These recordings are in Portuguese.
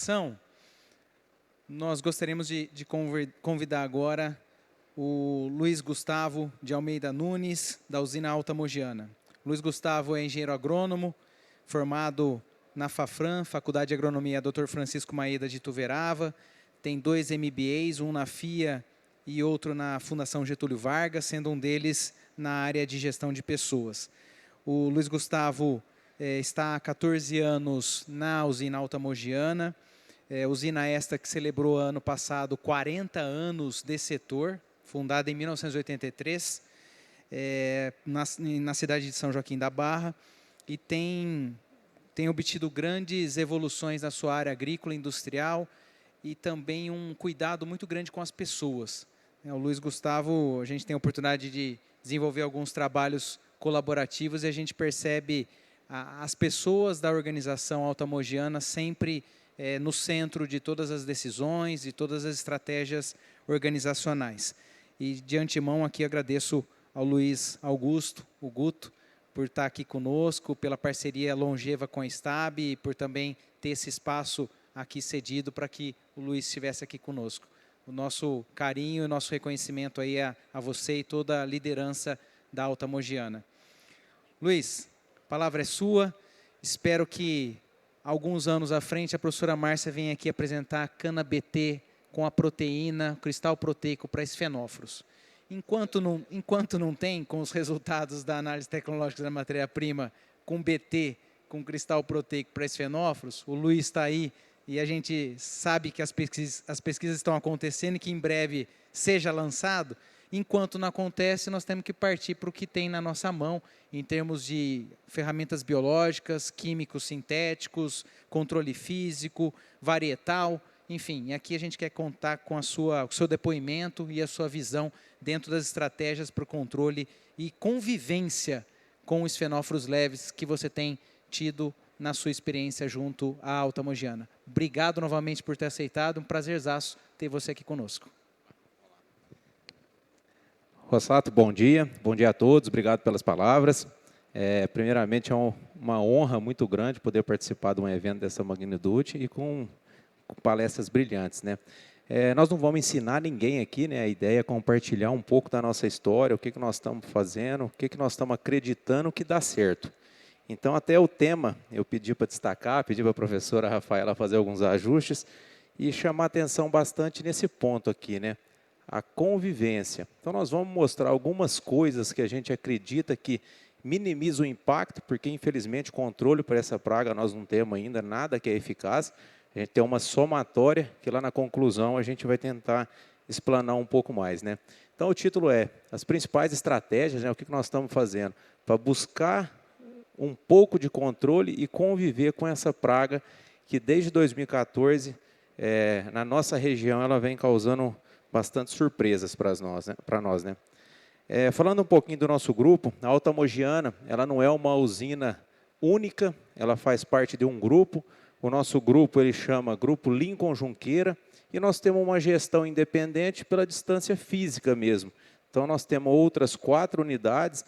apresentação, nós gostaríamos de convidar agora o Luiz Gustavo de Almeida Nunes, da usina Alta Mogiana. Luiz Gustavo é engenheiro agrônomo, formado na FAFRAM, Faculdade de Agronomia Dr. Francisco Maeda de Ituverava, tem 2 MBAs, um na FIA e outro na Fundação Getúlio Vargas, sendo um deles na área de gestão de pessoas. O Luiz Gustavo está há 14 anos na usina Alta Mogiana, usina esta que celebrou ano passado 40 anos de setor, fundada em 1983, na cidade de São Joaquim da Barra, e tem obtido grandes evoluções na sua área agrícola e industrial e também um cuidado muito grande com as pessoas. O Luiz Gustavo, a gente tem a oportunidade de desenvolver alguns trabalhos colaborativos e a gente percebe as pessoas da organização Alta Mogiana sempre no centro de todas as decisões e todas as estratégias organizacionais. E de antemão aqui agradeço ao Luiz Augusto, o Guto, por estar aqui conosco, pela parceria longeva com a STAB e por também ter esse espaço aqui cedido para que o Luiz estivesse aqui conosco. O nosso carinho e o nosso reconhecimento aí a você e toda a liderança da Alta Mogiana. Luiz, a palavra é sua. Espero que alguns anos à frente a professora Márcia venha aqui apresentar a cana-BT com a proteína, cristal proteico para esfenóforos. Enquanto não tem, com os resultados da análise tecnológica da matéria-prima, com BT, com cristal proteico para esfenóforos, o Luiz está aí e a gente sabe que as pesquisas estão acontecendo e que em breve seja lançado. Enquanto não acontece, nós temos que partir para o que tem na nossa mão, em termos de ferramentas biológicas, químicos sintéticos, controle físico, varietal, enfim. Aqui a gente quer contar com o seu depoimento e a sua visão dentro das estratégias para o controle e convivência com os fenóforos leves que você tem tido na sua experiência junto à Alta Mogiana. Obrigado novamente por ter aceitado, um prazerzaço ter você aqui conosco. Rossato, bom dia a todos, obrigado pelas palavras. Primeiramente, é uma honra muito grande poder participar de um evento dessa magnitude e com palestras brilhantes, né? Nós não vamos ensinar ninguém aqui, né? A ideia é compartilhar um pouco da nossa história, o que nós estamos fazendo, o que nós estamos acreditando que dá certo. Então, até o tema, eu pedi para destacar, pedi para a professora Rafaela fazer alguns ajustes e chamar atenção bastante nesse ponto aqui, né? A convivência. Então, nós vamos mostrar algumas coisas que a gente acredita que minimiza o impacto, porque, infelizmente, controle para essa praga nós não temos ainda nada que é eficaz. A gente tem uma somatória que lá na conclusão a gente vai tentar explanar um pouco mais, né? Então, o título é as principais estratégias, né? O que nós estamos fazendo para buscar um pouco de controle e conviver com essa praga que, desde 2014, na nossa região, ela vem causando bastante surpresas para nós, né? Falando um pouquinho do nosso grupo, a Alta Mogiana, ela não é uma usina única, ela faz parte de um grupo. O nosso grupo ele chama Grupo Lincoln Junqueira e nós temos uma gestão independente pela distância física mesmo. Então, nós temos outras 4 unidades,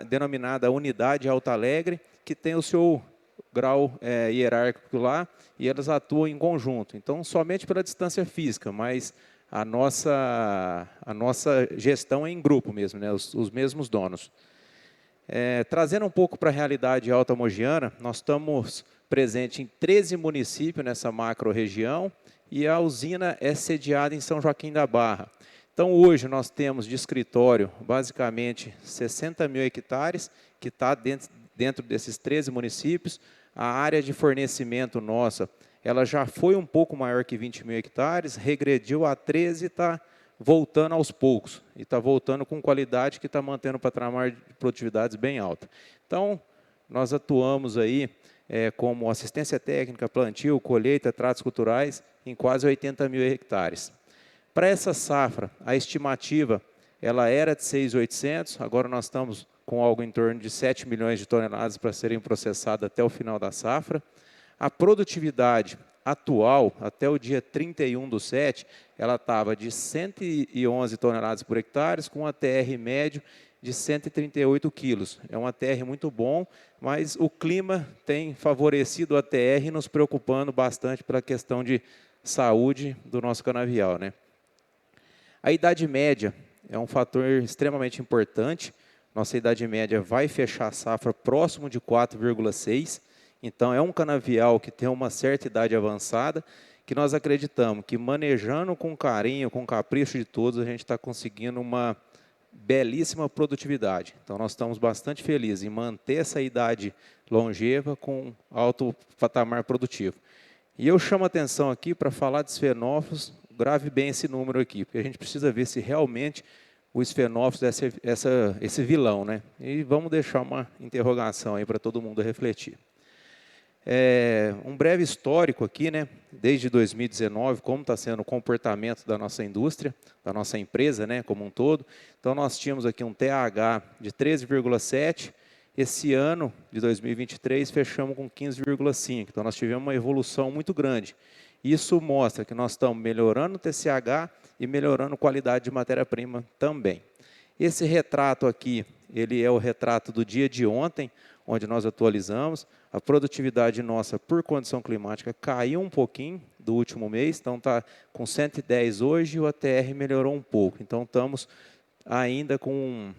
denominada Unidade Alto Alegre, que tem o seu grau hierárquico lá e elas atuam em conjunto. Então, somente pela distância física, mas a nossa gestão é em grupo mesmo, né? Os mesmos donos. Trazendo um pouco para a realidade alta mogiana, nós estamos presentes em 13 municípios nessa macro-região e a usina é sediada em São Joaquim da Barra. Então, hoje nós temos de escritório, basicamente, 60 mil hectares, que está dentro desses 13 municípios. A área de fornecimento nossa, ela já foi um pouco maior que 20 mil hectares, regrediu a 13 e está voltando aos poucos. E está voltando com qualidade que está mantendo um patamar de produtividades bem alta. Então, nós atuamos aí como assistência técnica, plantio, colheita, tratos culturais, em quase 80 mil hectares. Para essa safra, a estimativa ela era de 6.800, agora nós estamos com algo em torno de 7 milhões de toneladas para serem processadas até o final da safra. A produtividade atual, até o dia 31/7, ela estava de 111 toneladas por hectare, com um ATR médio de 138 quilos. É um ATR muito bom, mas o clima tem favorecido o ATR, nos preocupando bastante pela questão de saúde do nosso canavial, né? A idade média é um fator extremamente importante. Nossa idade média vai fechar a safra próximo de 4,6. Então, é um canavial que tem uma certa idade avançada, que nós acreditamos que manejando com carinho, com capricho de todos, a gente está conseguindo uma belíssima produtividade. Então, nós estamos bastante felizes em manter essa idade longeva com alto patamar produtivo. E eu chamo a atenção aqui para falar de esfenófilos, grave bem esse número aqui, porque a gente precisa ver se realmente o esfenófilos é esse vilão, né? E vamos deixar uma interrogação aí para todo mundo refletir. Um breve histórico aqui, né? Desde 2019, como está sendo o comportamento da nossa indústria, da nossa empresa, né, como um todo. Então, nós tínhamos aqui um TH de 13,7. Esse ano de 2023, fechamos com 15,5. Então, nós tivemos uma evolução muito grande. Isso mostra que nós estamos melhorando o TCH e melhorando a qualidade de matéria-prima também. Esse retrato aqui, ele é o retrato do dia de ontem, onde nós atualizamos. A produtividade nossa, por condição climática, caiu um pouquinho do último mês, então está com 110 hoje e o ATR melhorou um pouco. Então, estamos ainda com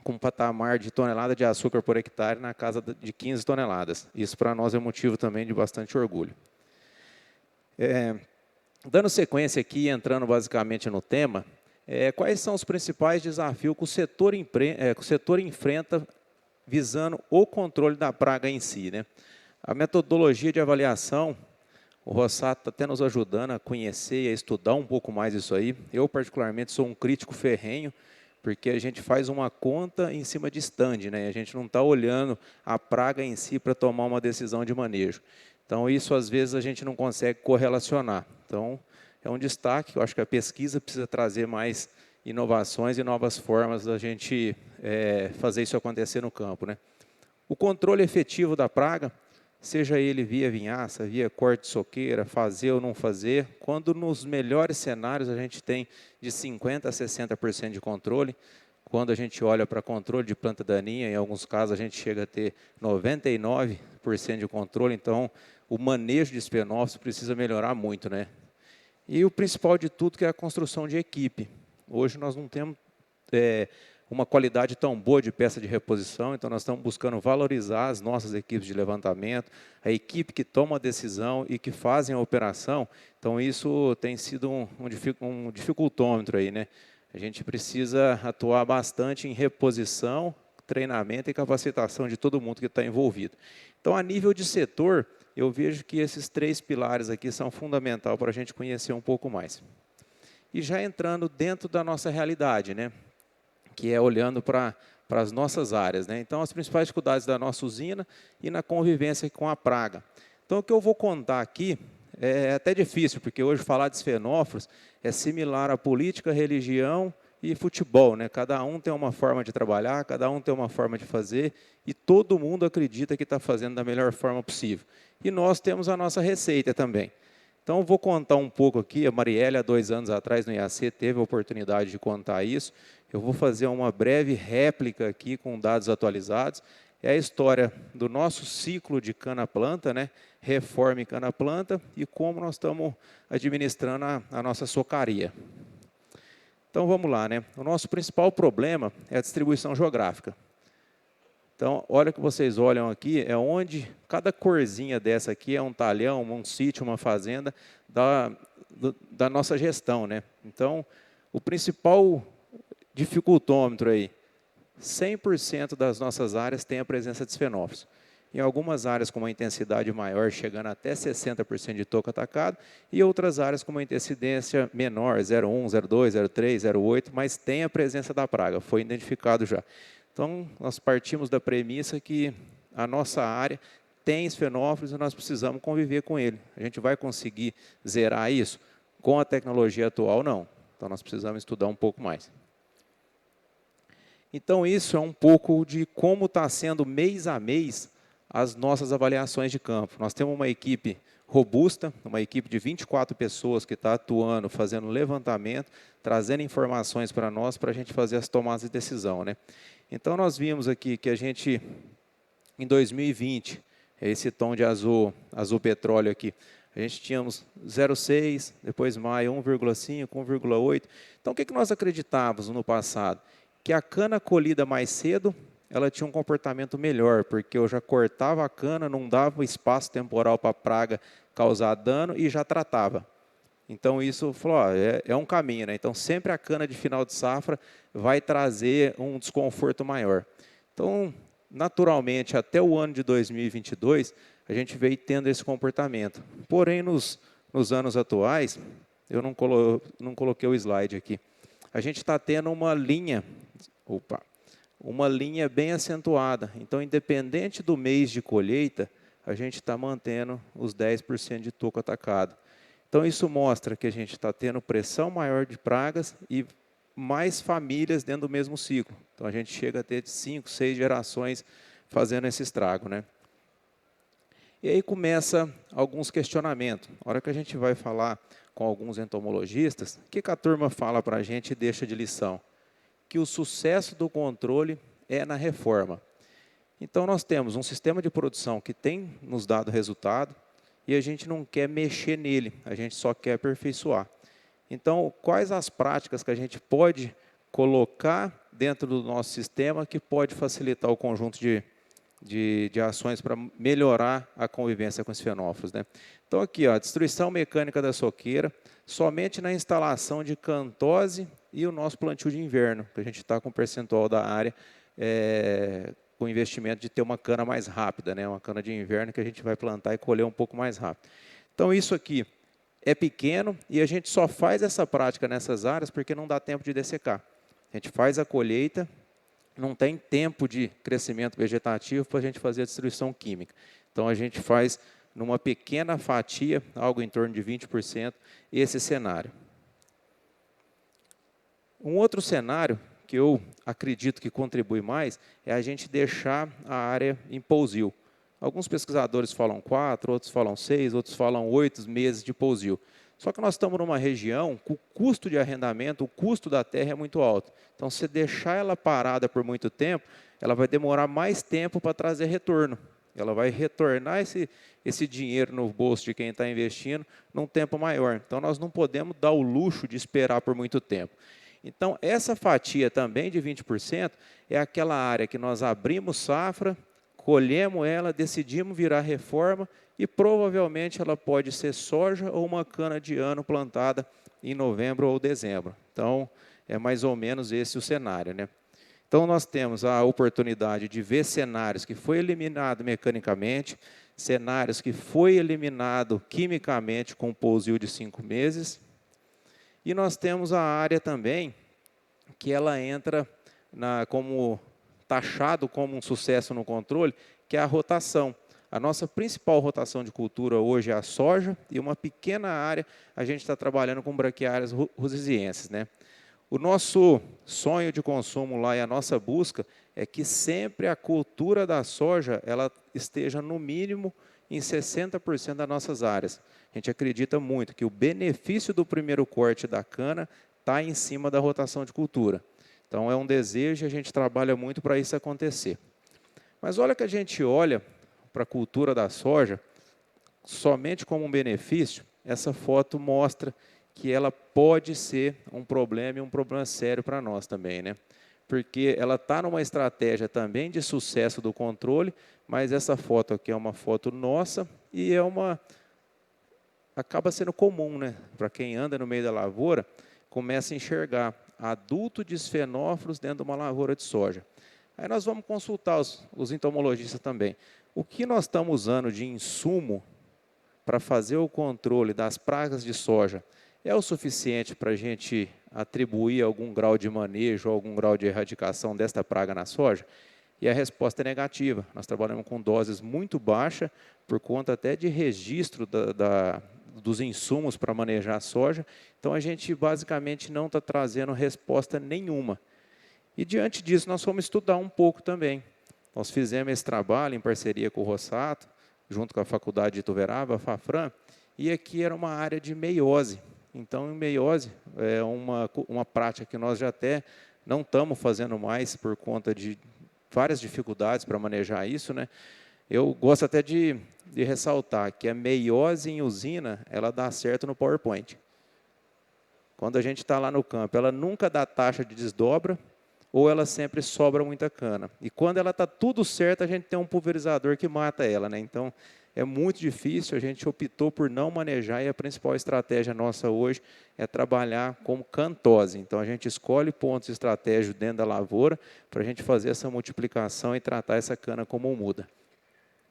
um patamar de tonelada de açúcar por hectare na casa de 15 toneladas. Isso para nós é motivo também de bastante orgulho. Dando sequência aqui, entrando basicamente no tema, quais são os principais desafios que o setor enfrenta visando o controle da praga em si, né? A metodologia de avaliação, o Rossato está até nos ajudando a conhecer e a estudar um pouco mais isso aí. Eu, particularmente, sou um crítico ferrenho, porque a gente faz uma conta em cima de stand, né? A gente não está olhando a praga em si para tomar uma decisão de manejo. Então, isso, às vezes, a gente não consegue correlacionar. Então, é um destaque. Eu acho que a pesquisa precisa trazer mais inovações e novas formas da gente fazer isso acontecer no campo, né? O controle efetivo da praga, seja ele via vinhaça, via corte de soqueira, fazer ou não fazer, quando nos melhores cenários a gente tem de 50% a 60% de controle, quando a gente olha para controle de planta daninha, em alguns casos a gente chega a ter 99% de controle, então o manejo de esfenófilos precisa melhorar muito, né? E o principal de tudo que é a construção de equipe. Hoje nós não temos uma qualidade tão boa de peça de reposição, então nós estamos buscando valorizar as nossas equipes de levantamento, a equipe que toma a decisão e que fazem a operação. Então isso tem sido um dificultômetro aí, né? A gente precisa atuar bastante em reposição, treinamento e capacitação de todo mundo que está envolvido. Então, a nível de setor, eu vejo que esses 3 pilares aqui são fundamentais para a gente conhecer um pouco mais. E já entrando dentro da nossa realidade, né? Que é olhando para as nossas áreas, né? Então, as principais dificuldades da nossa usina e na convivência com a praga. Então, o que eu vou contar aqui é até difícil, porque hoje falar de esfenófilos é similar à política, religião e futebol, né? Cada um tem uma forma de trabalhar, cada um tem uma forma de fazer, e todo mundo acredita que está fazendo da melhor forma possível. E nós temos a nossa receita também. Então, vou contar um pouco aqui. A Marielle, há 2 anos atrás, no IAC, teve a oportunidade de contar isso. Eu vou fazer uma breve réplica aqui com dados atualizados. É a história do nosso ciclo de cana-planta, né? Reforma em cana-planta e como nós estamos administrando a nossa socaria. Então, vamos lá, né? O nosso principal problema é a distribuição geográfica. Então, olha que vocês olham aqui, é onde cada corzinha dessa aqui é um talhão, um sítio, uma fazenda da nossa gestão, né? Então, o principal dificultômetro aí, 100% das nossas áreas tem a presença de esfenófilos. Em algumas áreas com uma intensidade maior, chegando até 60% de toco atacado, e outras áreas com uma incidência menor, 0,1, 0,2, 0,3, 0,8, mas tem a presença da praga, foi identificado já. Então, nós partimos da premissa que a nossa área tem esfenófilos e nós precisamos conviver com ele. A gente vai conseguir zerar isso? Com a tecnologia atual, não. Então, nós precisamos estudar um pouco mais. Então, isso é um pouco de como está sendo mês a mês as nossas avaliações de campo. Nós temos uma equipe robusta, uma equipe de 24 pessoas que está atuando, fazendo levantamento, trazendo informações para nós, para a gente fazer as tomadas de decisão, né? Então, nós vimos aqui que a gente, em 2020, esse tom de azul petróleo aqui, a gente tínhamos 0,6, depois maio 1,5, 1,8. Então, o que nós acreditávamos no passado? Que a cana colhida mais cedo, ela tinha um comportamento melhor, porque eu já cortava a cana, não dava espaço temporal para a praga causar dano e já tratava. Então, isso falou, ó, é um caminho, né? Então, sempre a cana de final de safra vai trazer um desconforto maior. Então, naturalmente, até o ano de 2022, a gente veio tendo esse comportamento. Porém, nos anos atuais, eu não coloquei o slide aqui, a gente está tendo uma linha bem acentuada. Então, independente do mês de colheita, a gente está mantendo os 10% de toco atacado. Então, isso mostra que a gente está tendo pressão maior de pragas e mais famílias dentro do mesmo ciclo. Então, a gente chega a ter 5, 6 gerações fazendo esse estrago, né? E aí começa alguns questionamentos. Na hora que a gente vai falar com alguns entomologistas, o que a turma fala para a gente e deixa de lição? Que o sucesso do controle é na reforma. Então, nós temos um sistema de produção que tem nos dado resultado e a gente não quer mexer nele, a gente só quer aperfeiçoar. Então, quais as práticas que a gente pode colocar dentro do nosso sistema que pode facilitar o conjunto de ações para melhorar a convivência com os fenófilos, né? Então, aqui, ó, a destruição mecânica da soqueira, somente na instalação de cantose e o nosso plantio de inverno, que a gente está com um percentual da área com o investimento de ter uma cana mais rápida, né? Uma cana de inverno que a gente vai plantar e colher um pouco mais rápido. Então, isso aqui é pequeno e a gente só faz essa prática nessas áreas porque não dá tempo de dessecar. A gente faz a colheita, não tem tempo de crescimento vegetativo para a gente fazer a destruição química. Então, a gente faz numa pequena fatia, algo em torno de 20%, esse cenário. Um outro cenário que eu acredito que contribui mais é a gente deixar a área em pousio. Alguns pesquisadores falam 4, outros falam 6, outros falam 8 meses de pousio. Só que nós estamos numa região que o custo de arrendamento, o custo da terra é muito alto. Então, se deixar ela parada por muito tempo, ela vai demorar mais tempo para trazer retorno. Ela vai retornar esse dinheiro no bolso de quem está investindo num tempo maior. Então, nós não podemos dar o luxo de esperar por muito tempo. Então, essa fatia também de 20% é aquela área que nós abrimos safra, colhemos ela, decidimos virar reforma e provavelmente ela pode ser soja ou uma cana de ano plantada em novembro ou dezembro. Então, é mais ou menos esse o cenário, né? Então, nós temos a oportunidade de ver cenários que foi eliminado mecanicamente, cenários que foi eliminado quimicamente com pousio de 5 meses. E nós temos a área também que ela entra como taxado como um sucesso no controle, que é a rotação. A nossa principal rotação de cultura hoje é a soja e uma pequena área a gente está trabalhando com braquiárias rusesienses, né? O nosso sonho de consumo lá e a nossa busca é que sempre a cultura da soja ela esteja no mínimo em 60% das nossas áreas. A gente acredita muito que o benefício do primeiro corte da cana está em cima da rotação de cultura. Então, é um desejo e a gente trabalha muito para isso acontecer. Mas olha que a gente olha para a cultura da soja, somente como um benefício, essa foto mostra que ela pode ser um problema e um problema sério para nós também, né? Porque ela está numa estratégia também de sucesso do controle, mas essa foto aqui é uma foto nossa e acaba sendo comum, né? Para quem anda no meio da lavoura, começa a enxergar adulto de esfenófilos dentro de uma lavoura de soja. Aí nós vamos consultar os entomologistas também. O que nós estamos usando de insumo para fazer o controle das pragas de soja é o suficiente para a gente atribuir algum grau de manejo, algum grau de erradicação desta praga na soja? E a resposta é negativa. Nós trabalhamos com doses muito baixas, por conta até de registro dos insumos para manejar a soja. Então, a gente basicamente não está trazendo resposta nenhuma. E, diante disso, nós fomos estudar um pouco também. Nós fizemos esse trabalho em parceria com o Rossato, junto com a Faculdade de Ituverava, a Fafran, e aqui era uma área de meiose. Então, em meiose, é uma prática que nós já até não estamos fazendo mais por conta de várias dificuldades para manejar isso, né? Eu gosto até de ressaltar que a meiose em usina, ela dá certo no PowerPoint. Quando a gente está lá no campo, ela nunca dá taxa de desdobra, ou ela sempre sobra muita cana. E quando ela está tudo certo, a gente tem um pulverizador que mata ela, né? Então, é muito difícil, a gente optou por não manejar, e a principal estratégia nossa hoje é trabalhar com cantose. Então, a gente escolhe pontos estratégicos dentro da lavoura para a gente fazer essa multiplicação e tratar essa cana como muda.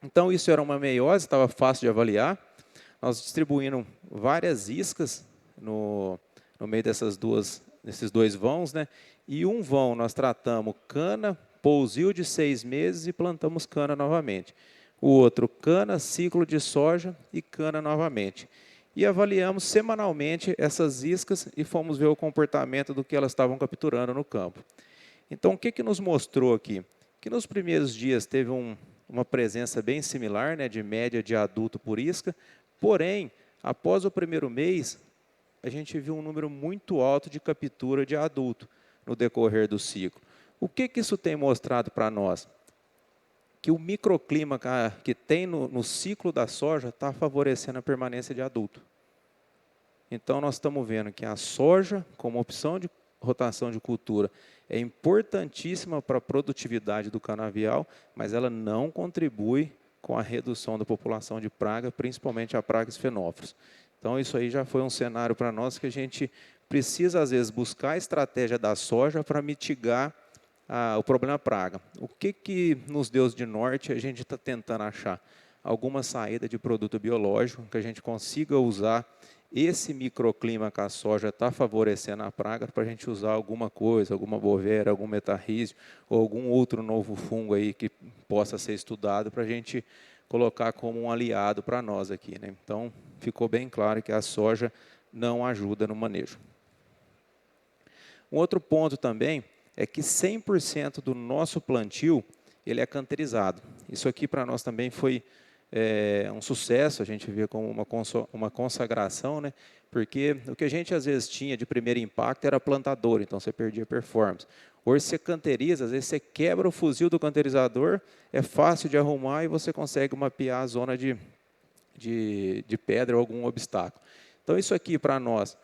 Então, isso era uma meiose, estava fácil de avaliar. Nós distribuímos várias iscas no meio desses dois vãos, né? E um vão nós tratamos cana, pousio de 6 meses e plantamos cana novamente. O outro, cana, ciclo de soja e cana novamente. E avaliamos semanalmente essas iscas e fomos ver o comportamento do que elas estavam capturando no campo. Então, o que nos mostrou aqui? Que nos primeiros dias teve uma presença bem similar, né, de média de adulto por isca, porém, após o primeiro mês, a gente viu um número muito alto de captura de adulto no decorrer do ciclo. O que isso tem mostrado para nós? Que o microclima que tem no ciclo da soja está favorecendo a permanência de adulto. Então, nós estamos vendo que a soja, como opção de rotação de cultura, é importantíssima para a produtividade do canavial, mas ela não contribui com a redução da população de praga, principalmente a pragas fenófilos. Então, isso aí já foi um cenário para nós que a gente precisa, às vezes, buscar a estratégia da soja para mitigar o problema praga. O que nos Deus de Norte a gente está tentando achar? Alguma saída de produto biológico que a gente consiga usar esse microclima que a soja está favorecendo a praga para a gente usar alguma coisa, alguma bovéria, algum metarrísio ou algum outro novo fungo aí que possa ser estudado para a gente colocar como um aliado para nós aqui, né? Então, ficou bem claro que a soja não ajuda no manejo. Um outro ponto também é que 100% do nosso plantio ele é canterizado. Isso aqui para nós também foi um sucesso, a gente vê como uma consagração, né? Porque o que a gente às vezes tinha de primeiro impacto era plantador, então você perdia performance. Hoje você canteriza, às vezes você quebra o fuzil do canterizador, é fácil de arrumar e você consegue mapear a zona de pedra ou algum obstáculo. Então isso aqui para nós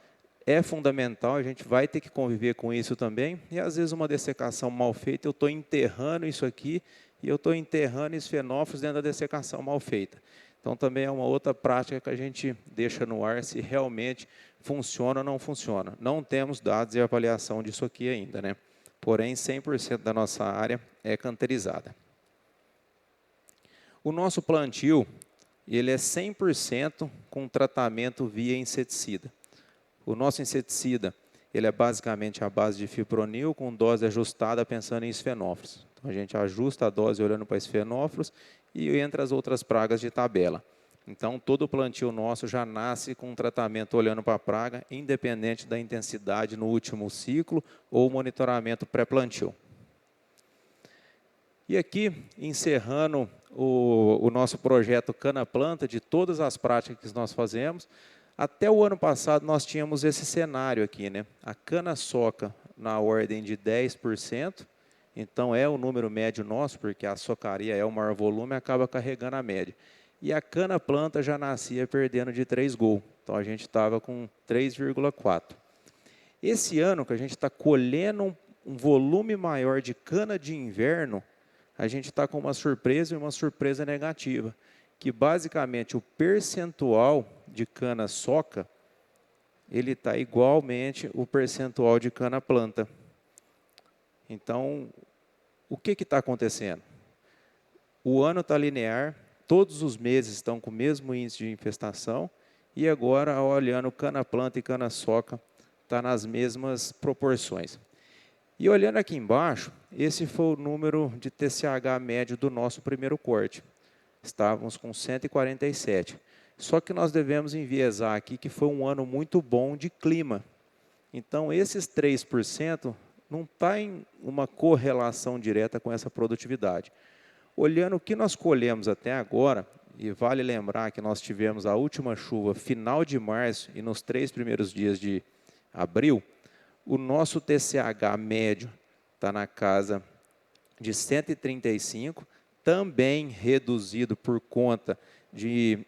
é fundamental, a gente vai ter que conviver com isso também, e às vezes uma dessecação mal feita, eu estou enterrando isso aqui, e eu estou enterrando esses fenófilos dentro da dessecação mal feita. Então também é uma outra prática que a gente deixa no ar se realmente funciona ou não funciona. Não temos dados e avaliação disso aqui ainda, né? Porém, 100% da nossa área é canterizada. O nosso plantio, ele é 100% com tratamento via inseticida. O nosso inseticida, ele é basicamente a base de fipronil com dose ajustada pensando em esfenófilos. Então, a gente ajusta a dose olhando para esfenófilos e entre as outras pragas de tabela. Então, todo o plantio nosso já nasce com um tratamento olhando para a praga, independente da intensidade no último ciclo ou monitoramento pré-plantio. E aqui, encerrando o nosso projeto Cana Planta, de todas as práticas que nós fazemos, até o ano passado nós tínhamos esse cenário aqui, né? A cana-soca na ordem de 10%, então é o número médio nosso, porque a socaria é o maior volume, acaba carregando a média. E a cana-planta já nascia perdendo de 3 gols, então a gente estava com 3,4. Esse ano que a gente está colhendo um volume maior de cana de inverno, a gente está com uma surpresa e uma surpresa negativa, que basicamente o percentual de cana-soca, ele está igualmente o percentual de cana-planta. Então, o que está acontecendo? O ano está linear, todos os meses estão com o mesmo índice de infestação, e agora, olhando cana-planta e cana-soca, está nas mesmas proporções. E olhando aqui embaixo, esse foi o número de TCH médio do nosso primeiro corte. Estávamos com 147. Só que nós devemos enviesar aqui que foi um ano muito bom de clima. Então, esses 3% não está em uma correlação direta com essa produtividade. Olhando o que nós colhemos até agora, e vale lembrar que nós tivemos a última chuva final de março e nos 3 primeiros dias de abril, o nosso TCH médio está na casa de 135, também reduzido por conta de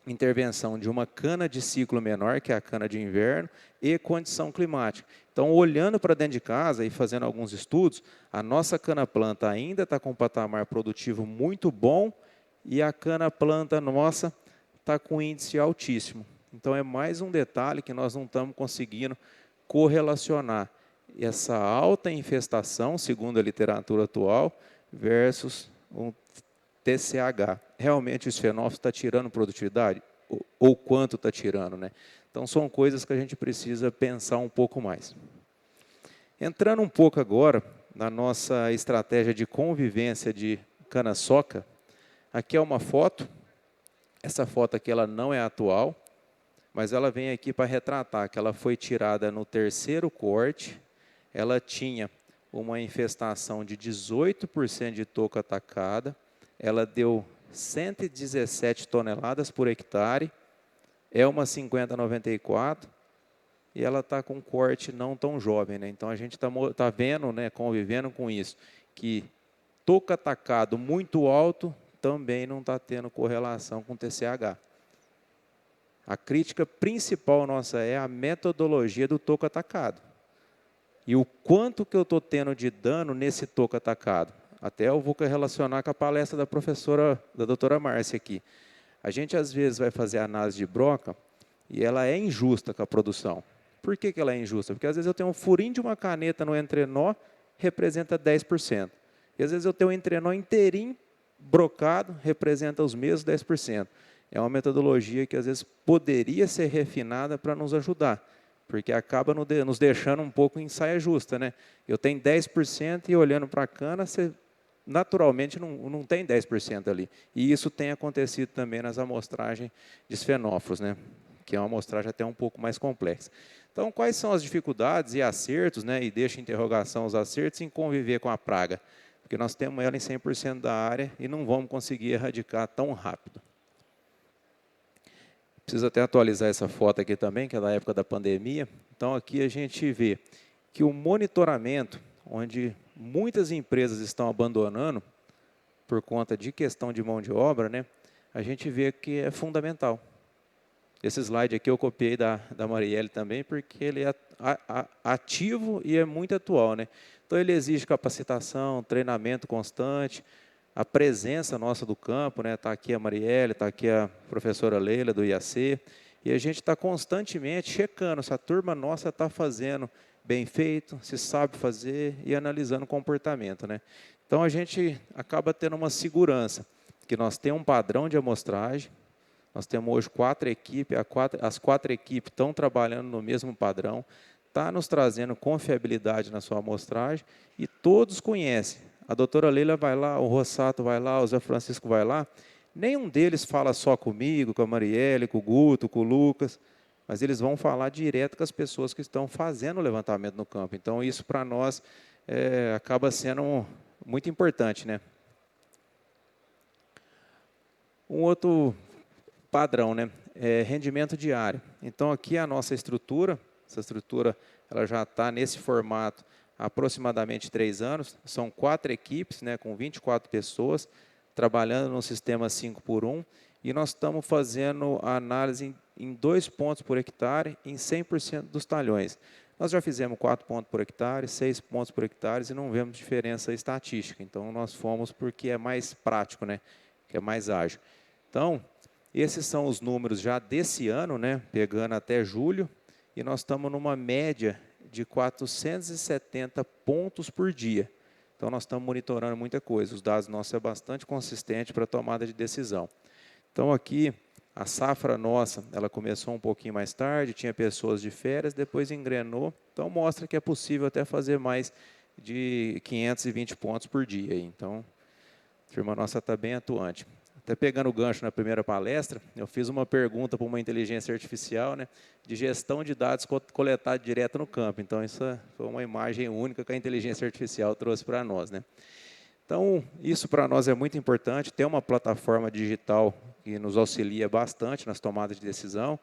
intervenção de uma cana de ciclo menor, que é a cana de inverno, e condição climática. Então, olhando para dentro de casa e fazendo alguns estudos, a nossa cana-planta ainda está com um patamar produtivo muito bom e a cana-planta nossa está com índice altíssimo. Então, é mais um detalhe que nós não estamos conseguindo correlacionar essa alta infestação, segundo a literatura atual, versus um TCH. Realmente o esfenófilo está tirando produtividade? Ou quanto está tirando, né? Então, são coisas que a gente precisa pensar um pouco mais. Entrando um pouco agora na nossa estratégia de convivência de cana-soca, aqui é uma foto. Essa foto aqui ela não é atual, mas ela vem aqui para retratar que ela foi tirada no 3º corte. Ela tinha uma infestação de 18% de touca atacada. Ela deu 117 toneladas por hectare. É uma 5094 e ela está com um corte não tão jovem, né? Então a gente está vendo, né, convivendo com isso, que touca atacado muito alto também não está tendo correlação com TCH. A crítica principal nossa é a metodologia do toco atacado. E o quanto que eu estou tendo de dano nesse toco atacado. Até eu vou relacionar com a palestra da doutora Márcia aqui. A gente, às vezes, vai fazer análise de broca e ela é injusta com a produção. Por que ela é injusta? Porque, às vezes, eu tenho um furinho de uma caneta no entrenó, representa 10%. E, às vezes, eu tenho um entrenó inteirinho, brocado, representa os mesmos 10%. É uma metodologia que, às vezes, poderia ser refinada para nos ajudar, porque acaba nos deixando um pouco em saia justa, né? Eu tenho 10% e, olhando para a cana, você naturalmente não tem 10% ali. E isso tem acontecido também nas amostragens de esfenófilos, né? Que é uma amostragem até um pouco mais complexa. Então, quais são as dificuldades e acertos, né? E deixa em interrogação os acertos em conviver com a praga? Porque nós temos ela em 100% da área e não vamos conseguir erradicar tão rápido. Preciso até atualizar essa foto aqui também, que é da época da pandemia. Então, aqui a gente vê que o monitoramento, onde muitas empresas estão abandonando por conta de questão de mão de obra, né, a gente vê que é fundamental. Esse slide aqui eu copiei da Marielle também, porque ele é ativo e é muito atual, né? Então, ele exige capacitação, treinamento constante, a presença nossa do campo, né? Está aqui a Marielle, está aqui a professora Leila do IAC, e a gente está constantemente checando se a turma nossa está fazendo bem feito, se sabe fazer e analisando o comportamento, né? Então, a gente acaba tendo uma segurança, que nós temos um padrão de amostragem, nós temos hoje 4 equipes, as 4 equipes estão trabalhando no mesmo padrão, está nos trazendo confiabilidade na sua amostragem e todos conhecem. A doutora Leila vai lá, o Rossato vai lá, o Zé Francisco vai lá. Nenhum deles fala só comigo, com a Marielle, com o Guto, com o Lucas, mas eles vão falar direto com as pessoas que estão fazendo o levantamento no campo. Então, isso para nós acaba sendo muito importante, né? Um outro padrão, né? Rendimento diário. Então, aqui a nossa estrutura, essa estrutura ela já está nesse formato há aproximadamente 3 anos, são 4 equipes, né, com 24 pessoas, trabalhando no sistema 5x1, e nós estamos fazendo a análise em 2 pontos por hectare, em 100% dos talhões. Nós já fizemos 4 pontos por hectare, 6 pontos por hectare, e não vemos diferença estatística, então nós fomos porque é mais prático, né, que é mais ágil. Então, esses são os números já desse ano, né, pegando até julho, e nós estamos numa média de 470 pontos por dia. Então, nós estamos monitorando muita coisa. Os dados nossos são bastante consistentes para a tomada de decisão. Então, aqui, a safra nossa, ela começou um pouquinho mais tarde, tinha pessoas de férias, depois engrenou. Então, mostra que é possível até fazer mais de 520 pontos por dia. Então, a firma nossa está bem atuante. Até pegando o gancho na primeira palestra, eu fiz uma pergunta para uma inteligência artificial, né, de gestão de dados coletados direto no campo. Então, isso foi uma imagem única que a inteligência artificial trouxe para nós, né. Então, isso para nós é muito importante, ter uma plataforma digital que nos auxilia bastante nas tomadas de decisão.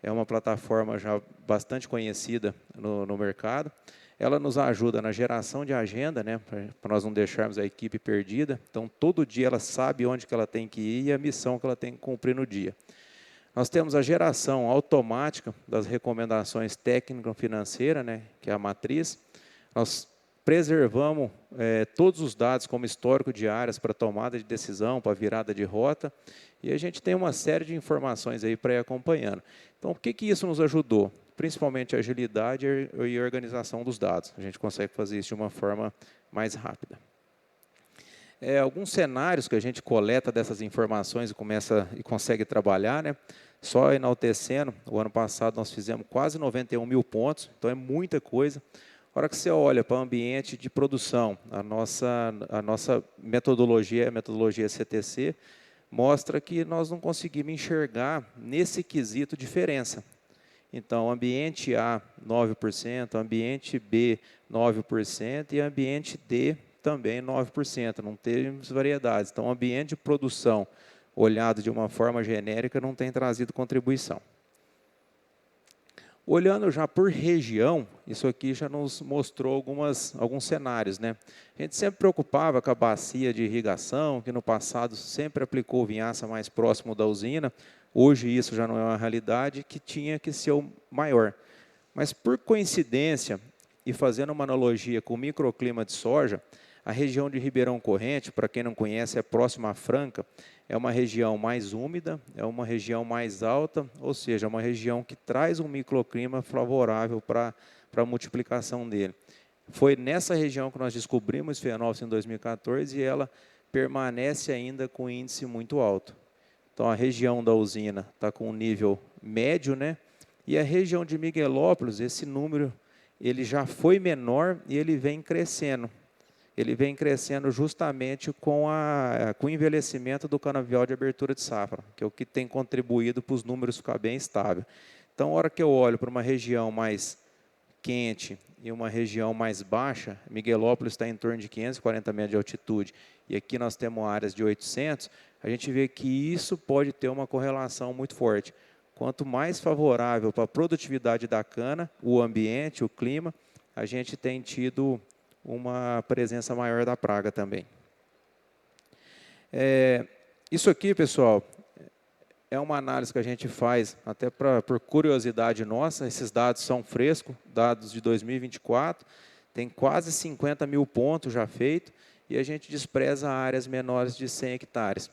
É uma plataforma já bastante conhecida no mercado. Ela nos ajuda na geração de agenda, né, para nós não deixarmos a equipe perdida. Então, todo dia ela sabe onde que ela tem que ir e a missão que ela tem que cumprir no dia. Nós temos a geração automática das recomendações técnico-financeiras, né, que é a matriz. Nós preservamos todos os dados como histórico de áreas para tomada de decisão, para virada de rota, e a gente tem uma série de informações aí para ir acompanhando. Então, o que isso nos ajudou? Principalmente a agilidade e a organização dos dados. A gente consegue fazer isso de uma forma mais rápida. Alguns cenários que a gente coleta dessas informações e consegue trabalhar, né? Só enaltecendo, o ano passado nós fizemos quase 91 mil pontos, então é muita coisa. A hora que você olha para o ambiente de produção, a nossa metodologia, a metodologia CTC, mostra que nós não conseguimos enxergar nesse quesito diferença. Então, ambiente A, 9%, ambiente B, 9% e ambiente D, também 9%, não temos variedades. Então, o ambiente de produção, olhado de uma forma genérica, não tem trazido contribuição. Olhando já por região, isso aqui já nos mostrou alguns cenários, né? A gente sempre preocupava com a bacia de irrigação, que no passado sempre aplicou vinhaça mais próximo da usina. Hoje isso já não é uma realidade, que tinha que ser o maior. Mas por coincidência, e fazendo uma analogia com o microclima de soja, a região de Ribeirão Corrente, para quem não conhece, é próxima à Franca, é uma região mais úmida, é uma região mais alta, ou seja, é uma região que traz um microclima favorável para a multiplicação dele. Foi nessa região que nós descobrimos fenófilos em 2014 e ela permanece ainda com índice muito alto. Então, a região da usina está com um nível médio, né? E a região de Miguelópolis, esse número ele já foi menor e ele vem crescendo. Ele vem crescendo justamente com o envelhecimento do canavial de abertura de safra, que é o que tem contribuído para os números ficar bem estável. Então, a hora que eu olho para uma região mais quente e uma região mais baixa, Miguelópolis está em torno de 540 metros de altitude, e aqui nós temos áreas de 800, a gente vê que isso pode ter uma correlação muito forte. Quanto mais favorável para a produtividade da cana, o ambiente, o clima, a gente tem tido uma presença maior da praga também. Isso aqui, pessoal, é uma análise que a gente faz até por curiosidade nossa. Esses dados são frescos, dados de 2024, tem quase 50 mil pontos já feitos, e a gente despreza áreas menores de 100 hectares.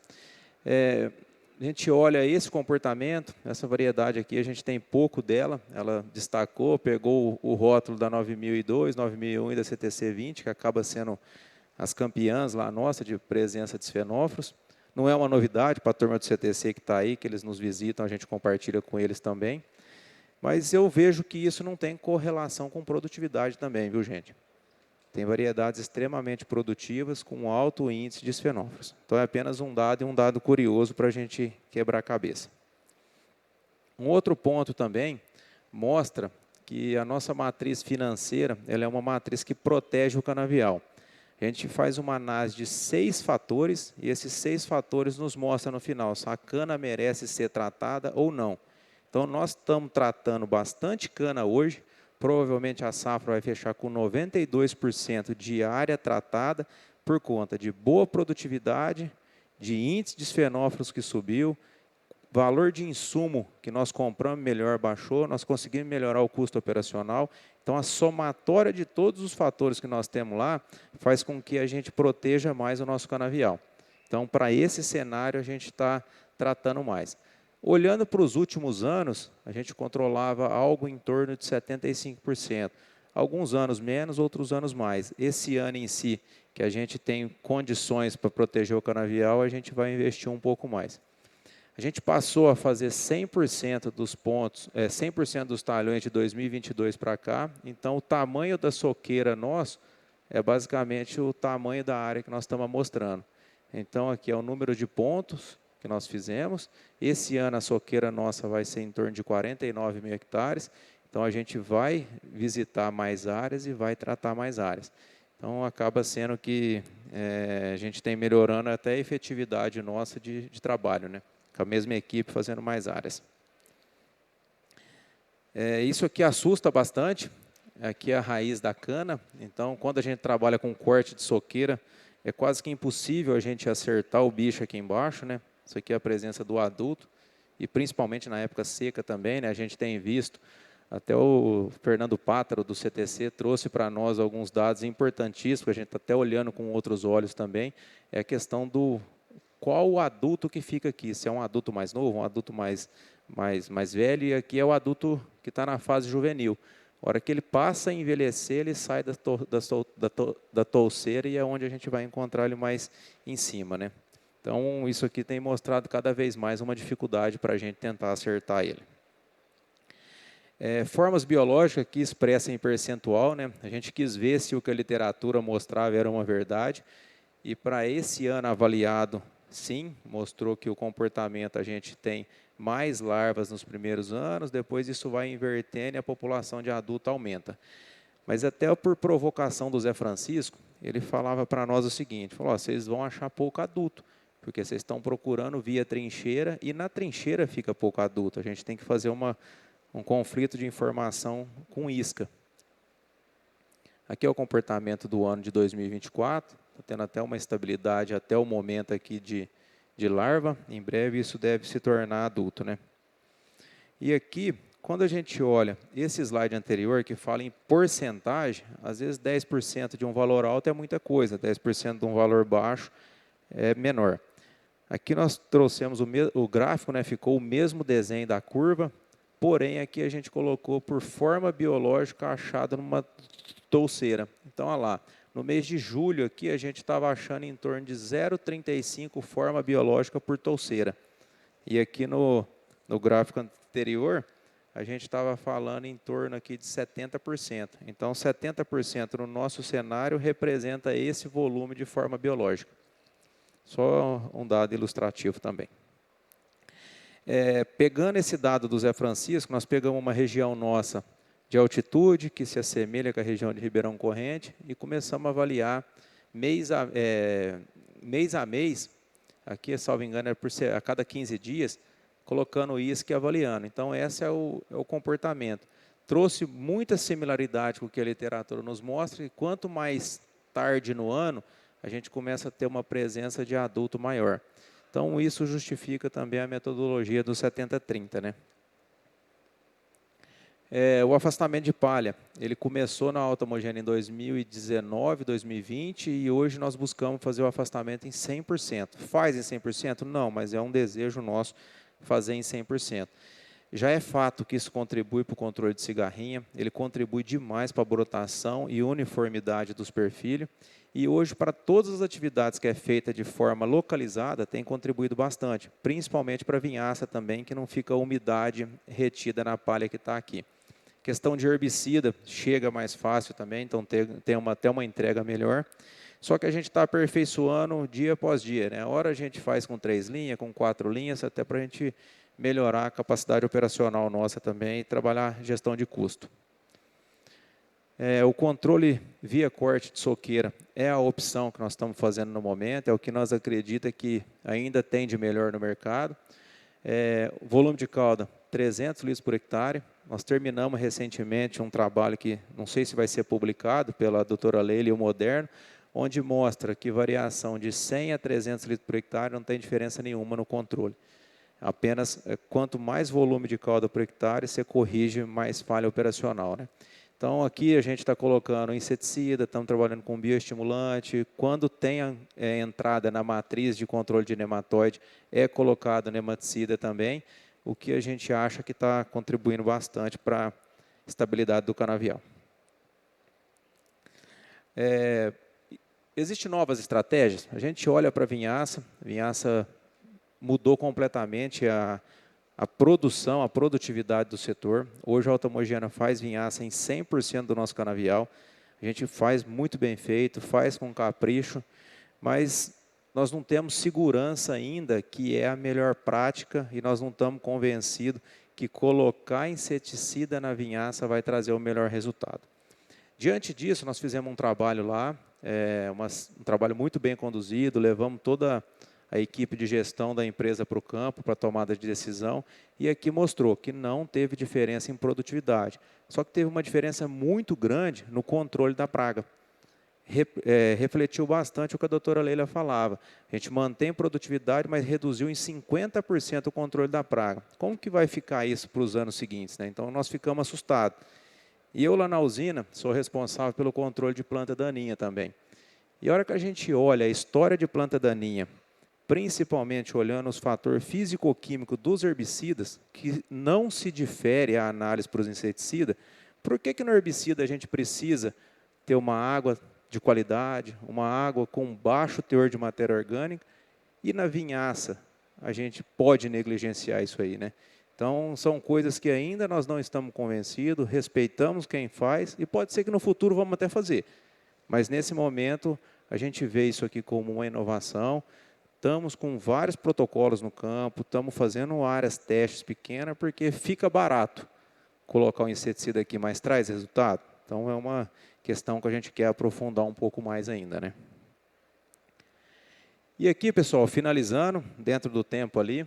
A gente olha esse comportamento, essa variedade aqui, a gente tem pouco dela, ela destacou, pegou o rótulo da 9002, 9001 e da CTC 20, que acaba sendo as campeãs lá nossa de presença de esfenófilos. Não é uma novidade para a turma do CTC que está aí, que eles nos visitam, a gente compartilha com eles também. Mas eu vejo que isso não tem correlação com produtividade também, viu, gente? Tem variedades extremamente produtivas com alto índice de esfenófilos. Então, é apenas um dado e um dado curioso para a gente quebrar a cabeça. Um outro ponto também mostra que a nossa matriz financeira ela é uma matriz que protege o canavial. A gente faz uma análise de 6 fatores e esses 6 fatores nos mostram no final se a cana merece ser tratada ou não. Então, nós estamos tratando bastante cana hoje. Provavelmente a safra vai fechar com 92% de área tratada por conta de boa produtividade, de índice de esfenófilos que subiu, valor de insumo que nós compramos melhor baixou, nós conseguimos melhorar o custo operacional. Então, a somatória de todos os fatores que nós temos lá faz com que a gente proteja mais o nosso canavial. Então, para esse cenário, a gente está tratando mais. Olhando para os últimos anos, a gente controlava algo em torno de 75%. Alguns anos menos, outros anos mais. Esse ano em si, que a gente tem condições para proteger o canavial, a gente vai investir um pouco mais. A gente passou a fazer 100% dos pontos, 100% dos talhões de 2022 para cá, então o tamanho da soqueira nosso é basicamente o tamanho da área que nós estamos mostrando. Então, aqui é o número de pontos que nós fizemos. Esse ano a soqueira nossa vai ser em torno de 49 mil hectares, então a gente vai visitar mais áreas e vai tratar mais áreas. Então acaba sendo que a gente tem melhorando até a efetividade nossa de trabalho, né? com a mesma equipe fazendo mais áreas. Isso aqui assusta bastante, aqui é a raiz da cana, então quando a gente trabalha com corte de soqueira, é quase que impossível a gente acertar o bicho aqui embaixo, né? Isso aqui é a presença do adulto, e principalmente na época seca também, né? A gente tem visto, até o Fernando Pátaro, do CTC, trouxe para nós alguns dados importantíssimos, que a gente está até olhando com outros olhos também, é a questão do qual o adulto que fica aqui, se é um adulto mais novo, um adulto mais velho, e aqui é o adulto que está na fase juvenil. A hora que ele passa a envelhecer, ele sai da touceira e é onde a gente vai encontrar ele mais em cima, né? Então, isso aqui tem mostrado cada vez mais uma dificuldade para a gente tentar acertar ele. Formas biológicas que expressam em percentual, né? A gente quis ver se o que a literatura mostrava era uma verdade, e para esse ano avaliado, sim, mostrou que o comportamento, a gente tem mais larvas nos primeiros anos, depois isso vai invertendo e a população de adulto aumenta. Mas até por provocação do Zé Francisco, ele falava para nós o seguinte, falou, vocês vão achar pouco adulto, porque vocês estão procurando via trincheira, e na trincheira fica pouco adulto, a gente tem que fazer um conflito de informação com isca. Aqui é o comportamento do ano de 2024, está tendo até uma estabilidade até o momento aqui de larva, em breve isso deve se tornar adulto, né? E aqui, quando a gente olha esse slide anterior, que fala em porcentagem, às vezes 10% de um valor alto é muita coisa, 10% de um valor baixo é menor. Aqui nós trouxemos o gráfico, né, ficou o mesmo desenho da curva, porém aqui a gente colocou por forma biológica achada numa touceira. Então, olha lá, no mês de julho aqui a gente estava achando em torno de 0,35 forma biológica por touceira. E aqui no gráfico anterior, a gente estava falando em torno aqui de 70%. Então, 70% no nosso cenário representa esse volume de forma biológica. Só um dado ilustrativo também. Pegando esse dado do Zé Francisco, nós pegamos uma região nossa de altitude, que se assemelha com a região de Ribeirão Corrente, e começamos a avaliar mês a mês, aqui, salvo engano, a cada 15 dias, colocando isso e avaliando. Então, esse é o comportamento. Trouxe muita similaridade com o que a literatura nos mostra, e quanto mais tarde no ano, a gente começa a ter uma presença de adulto maior. Então, isso justifica também a metodologia do 70-30, né? O afastamento de palha, ele começou na alta homogênea em 2019, 2020, e hoje nós buscamos fazer o afastamento em 100%. Faz em 100%? Não, mas é um desejo nosso fazer em 100%. Já é fato que isso contribui para o controle de cigarrinha, ele contribui demais para a brotação e uniformidade dos perfilhos, e hoje para todas as atividades que é feita de forma localizada, tem contribuído bastante, principalmente para a vinhaça também, que não fica a umidade retida na palha que está aqui. Questão de herbicida, chega mais fácil também, então tem até uma entrega melhor. Só que a gente está aperfeiçoando dia após dia, né? A hora a gente faz com 3 linhas, com 4 linhas, até para a gente melhorar a capacidade operacional nossa também e trabalhar gestão de custo. O controle via corte de soqueira é a opção que nós estamos fazendo no momento, é o que nós acreditamos que ainda tem de melhor no mercado. Volume de cauda, 300 litros por hectare. Nós terminamos recentemente um trabalho que não sei se vai ser publicado pela doutora Leila e o Moderno, onde mostra que variação de 100 a 300 litros por hectare não tem diferença nenhuma no controle. Apenas quanto mais volume de cauda por hectare, você corrige mais falha operacional, né? Então, aqui a gente está colocando inseticida, estamos trabalhando com bioestimulante. Quando tem entrada na matriz de controle de nematóide, é colocado nematicida também, o que a gente acha que está contribuindo bastante para a estabilidade do canavial. Existem novas estratégias. A gente olha para a vinhaça mudou completamente a produção, a produtividade do setor. Hoje a Alta Mogiana faz vinhaça em 100% do nosso canavial. A gente faz muito bem feito, faz com capricho, mas nós não temos segurança ainda que é a melhor prática e nós não estamos convencidos que colocar inseticida na vinhaça vai trazer o melhor resultado. Diante disso, nós fizemos um trabalho lá, um trabalho muito bem conduzido, levamos toda a equipe de gestão da empresa para o campo, para a tomada de decisão, e aqui mostrou que não teve diferença em produtividade, só que teve uma diferença muito grande no controle da praga. Refletiu bastante o que a doutora Leila falava. A gente mantém produtividade, mas reduziu em 50% o controle da praga. Como que vai ficar isso para os anos seguintes, né? Então, nós ficamos assustados. E eu, lá na usina, sou responsável pelo controle de planta daninha também. E a hora que a gente olha a história de planta daninha, principalmente olhando os fatores físico-químicos dos herbicidas, que não se difere a análise para os inseticidas, por que no herbicida a gente precisa ter uma água de qualidade, uma água com baixo teor de matéria orgânica, e na vinhaça a gente pode negligenciar isso aí, né? Então, são coisas que ainda nós não estamos convencidos, respeitamos quem faz, e pode ser que no futuro vamos até fazer. Mas, nesse momento, a gente vê isso aqui como uma inovação, estamos com vários protocolos no campo, estamos fazendo áreas testes pequenas, porque fica barato colocar um inseticida aqui, mas traz resultado. Então, é uma questão que a gente quer aprofundar um pouco mais ainda, né? E aqui, pessoal, finalizando, dentro do tempo ali,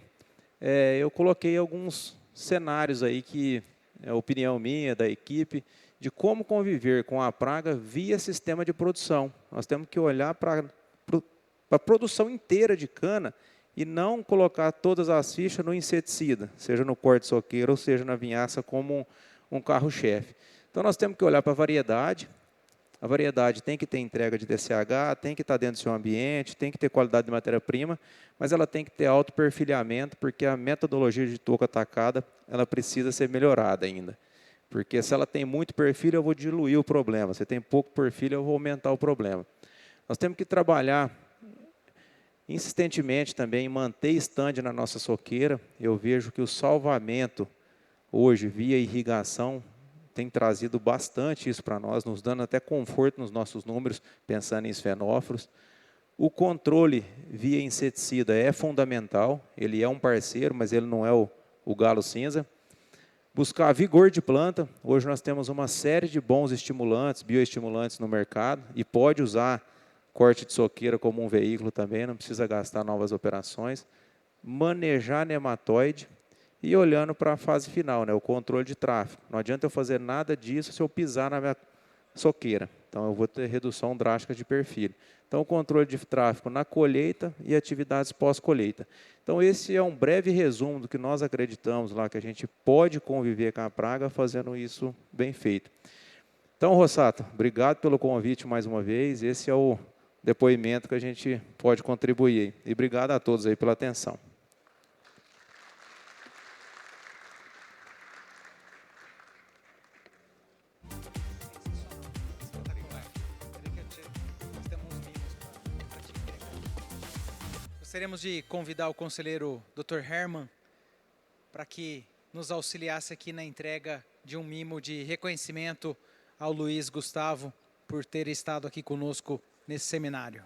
eu coloquei alguns cenários aí que é opinião minha, da equipe, de como conviver com a praga via sistema de produção. Nós temos que olhar para a produção inteira de cana e não colocar todas as fichas no inseticida, seja no corte-soqueiro ou seja na vinhaça como um carro-chefe. Então, nós temos que olhar para a variedade. A variedade tem que ter entrega de DCH, tem que estar dentro do seu ambiente, tem que ter qualidade de matéria-prima, mas ela tem que ter alto perfilhamento, porque a metodologia de touca atacada, ela precisa ser melhorada ainda. Porque se ela tem muito perfil, eu vou diluir o problema. Se tem pouco perfil, eu vou aumentar o problema. Nós temos que trabalhar insistentemente também em manter stand na nossa soqueira. Eu vejo que o salvamento, hoje, via irrigação, tem trazido bastante isso para nós, nos dando até conforto nos nossos números, pensando em esfenóforos. O controle via inseticida é fundamental, ele é um parceiro, mas ele não é o galo cinza. Buscar vigor de planta, hoje nós temos uma série de bons estimulantes, bioestimulantes no mercado, e pode usar corte de soqueira como um veículo também, não precisa gastar novas operações. Manejar nematóide, e olhando para a fase final, né, o controle de tráfego. Não adianta eu fazer nada disso se eu pisar na minha soqueira. Então, eu vou ter redução drástica de perfil. Então, o controle de tráfego na colheita e atividades pós-colheita. Então, esse é um breve resumo do que nós acreditamos lá, que a gente pode conviver com a praga fazendo isso bem feito. Então, Rossato, obrigado pelo convite mais uma vez. Esse é o depoimento que a gente pode contribuir. E obrigado a todos aí pela atenção. Gostaríamos de convidar o conselheiro Dr. Herman para que nos auxiliasse aqui na entrega de um mimo de reconhecimento ao Luiz Gustavo por ter estado aqui conosco nesse seminário.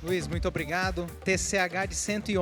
Luiz, muito obrigado. TCH de 111.